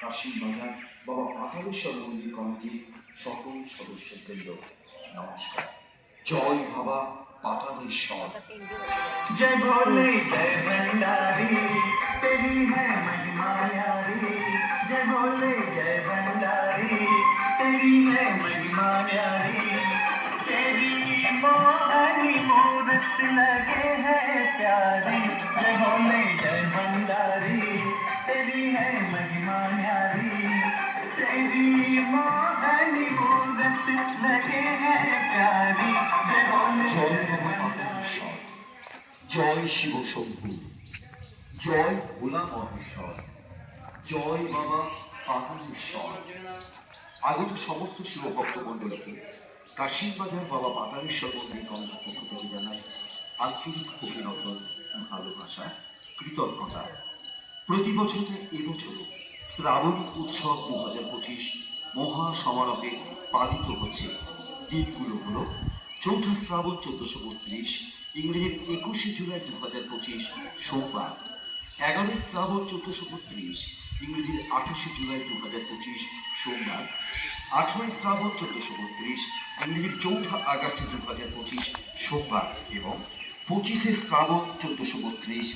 কাশিমবাজার বাবা পাতালেশ্বর মন্দির কমিটির সকল সদস্যবৃন্দ নমস্কার। জয় বাবা पातालेश्वर। जय भोले जय भंडारी तेरी है महिमा न्यारी, जय भोले जय भंडारी तेरी है महिमा न्यारी, तेरी मोहनी मूरत लगे है प्यारी, जय भोले जय भंडारी तेरी है महिमा न्यारी, तेरी मोहनी मूरत लगे है प्यारी, जय भोले जय बाबा पातालेश्वर, जय शिव शंभु, जय भोला महेश्वर, जय बाबा पातालेश्वर। আগত সমস্ত শিব ভক্ত মন্ডলীকে কাশিমবাজার বাবা পাতালেশ্বর মন্দির কমিটির পক্ষ থেকে জানাই আন্তরিক অভিনন্দন, ভালোবাসা, কৃতজ্ঞতা। প্রতি বছরের এবছর শ্রাবণী উৎসব 2025 মহা সমারোহে পালিত হচ্ছে। দিনগুলো হলো 4 শ্রাবণ 1432, ইংরেজির 21 জুলাই 2025 সোমবার, 11 শ্রাবণ 1432, ইংরেজির 28 জুলাই 2025 সোমবার, 18 শ্রাবণ 1432, ইংরেজির 4 আগস্ট 2025 সোমবার এবং 25 শ্রাবণ 1432,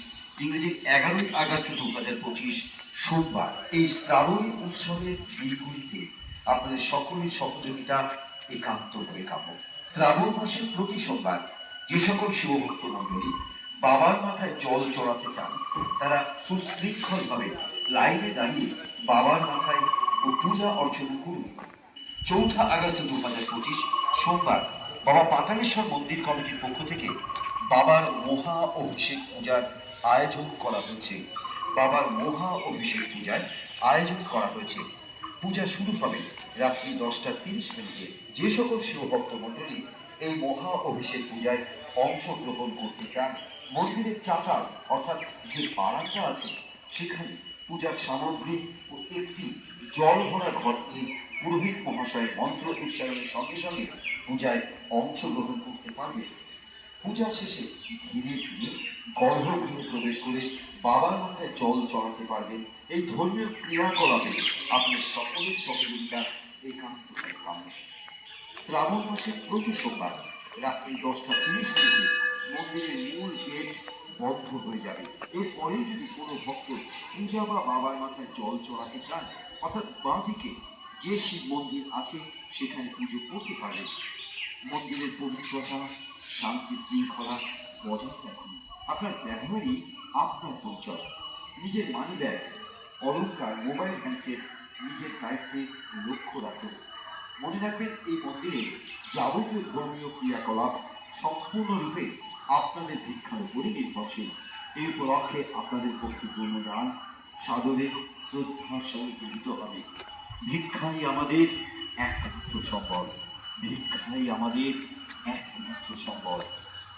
ইংরেজির 11 আগস্ট 2025 সোমবার। এই শ্রাবণী উৎসবের দিনগুলিতে আপনাদের সকলের সহযোগিতা একান্তভাবে কাম্য। শ্রাবণ মাসের প্রতি সোমবার যে সকল শিবভক্ত মণ্ডলী বাবার মাথায় জল চড়াতে চান তারা সুশৃঙ্খলভাবে লাইনে দাঁড়িয়ে বাবার মাথায় ও পূজা অর্চনা করুন। 4 আগস্ট 2025 সোমবার বাবা পাতালেশ্বর মন্দির কমিটির পক্ষ থেকে বাবার মহা অভিষেক পূজার আয়োজন করা হয়েছে। বাবার মহা অভিষেক পূজার আয়োজন করা হয়েছে। পূজা শুরু হবে রাত্রি 10:30 যে সকল শিবভক্ত মণ্ডলী এই মহা অভিষেক পূজায় অংশগ্রহণ করতে চান মন্দিরের চাতাল অর্থাৎ যে বারান্দা আছে সেখানে পূজার সামগ্রী ও একটি জল ভরা ঘট নিয়ে পুরোহিত মহাশয় মন্ত্র উচ্চারণের সঙ্গে সঙ্গে পূজায় অংশগ্রহণ করতে পারবে। পূজা শেষে ধীরে ধীরে গর্ভগৃহে প্রবেশ করে বাবার মাথায় জল চড়াতে পারবেন। এই ধর্মীয় ক্রিয়াকলাপে আপনার সকলের সহযোগিতা একান্ত পাবেন। শ্রাবণ মাসের প্রতি সোমবার রাত্রি 10:30 মন্দিরের মূল গেট বন্ধ হয়ে যাবে। এরপরে যদি কোনো ভক্ত পূজা বা বাবার মাথায় জল চড়াতে চান অর্থাৎ বাঁ দিকে যে শিব মন্দির আছে সেখানে পুজো করতে পারবেন। মন্দিরের পবিত্রতা, শান্তি শৃঙ্খলা বজায় রাখুন। আপনার ব্যবহারই আপনার পরিচয়। নিজের মানি ব্যাগ, অলঙ্কার, মোবাইল হ্যান্ডসেট নিজের দায়িত্বে লক্ষ্য রাখুন। মনে রাখবেন এই মন্দিরে যাবতীয় ধর্মীয় ক্রিয়াকলাপ সম্পূর্ণরূপে আপনাদের ভিক্ষার উপরে নির্ভরশীল। এই উপলক্ষে আপনাদের ভক্তিপূর্ণ দান সাদরে শ্রদ্ধার সঙ্গে গৃহীত হবে। ভিক্ষাই আমাদের একমাত্র সম্বল, ভিক্ষাই আমাদের একমাত্র সম্বল।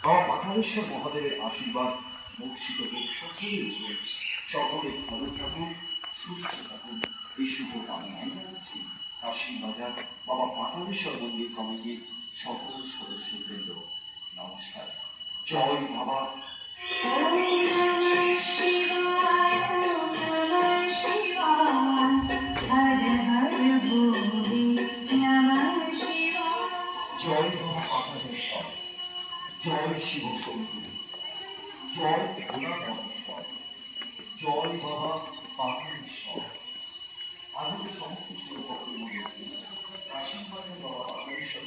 বাবা পাতালেশ্বর মহাদেবের আশীর্বাদ বর্ষিত হোক সকলের উপরে। সকলে ভালো থাকুন, সুস্থ থাকুন, এই শুভ কামনায় জানাচ্ছি কাশিমবাজার বাবা পাতালেশ্বর মন্দির কমিটির সকল সদস্যবৃন্দ নমস্কার। জয় বাবা। জয় বাবা পাতালেশ্বর, জয় শিব শম্ভু, জয় ভোলা মহেশ্বর, জয় বাবা পাতালেশ্বর। আগত সমস্ত শিবভক্ত মন্দিরকে কাশিমবাজার বাবা পাতালেশ্বর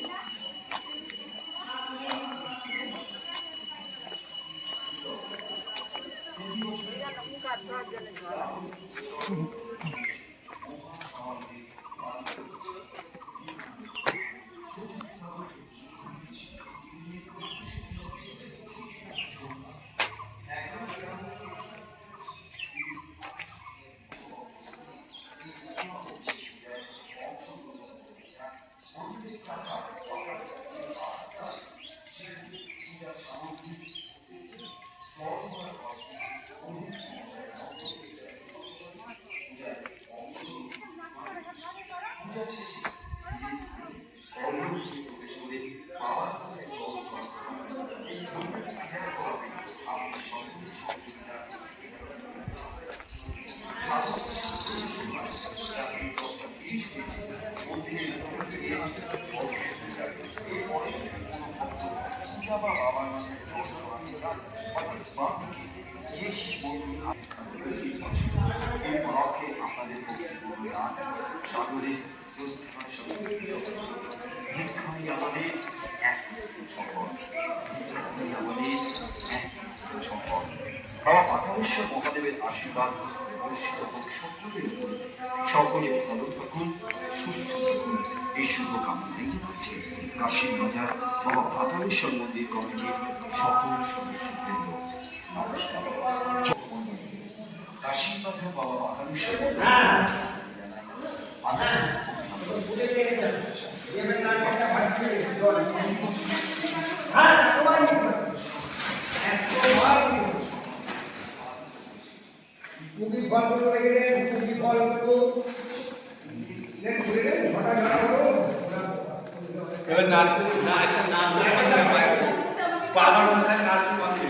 যে শিব মন্দির এই উপলক্ষে আপনাদের ভক্তিপূর্ণ দান সাদরে শ্রদ্ধার সঙ্গে ভিক্ষাই আমাদের একমাত্র সম্পদ, ভিক্ষাই আমাদের একমাত্র সম্পদ। বাবা পাতালেশ্বর মহাদেবের আশীর্বাদ বর্ষিত হোক সকলের উপরে, সকলে ভালো থাকুন, সুস্থ থাকুন, এই শুভ কামনাই জানাচ্ছে কাশীর বাজার বাবা পাতালেশ্বর মন্দির কমিটির সকল সদস্যবৃন্দ। নমস্কার। কাশীর বাজার বাবা পাতালেশ্বর মন্দির খুবই ফল করে রেখে খুবই ফল করবো এবার নাচতে না একটা নাচ পাগল মাথায় নাচতে পারবে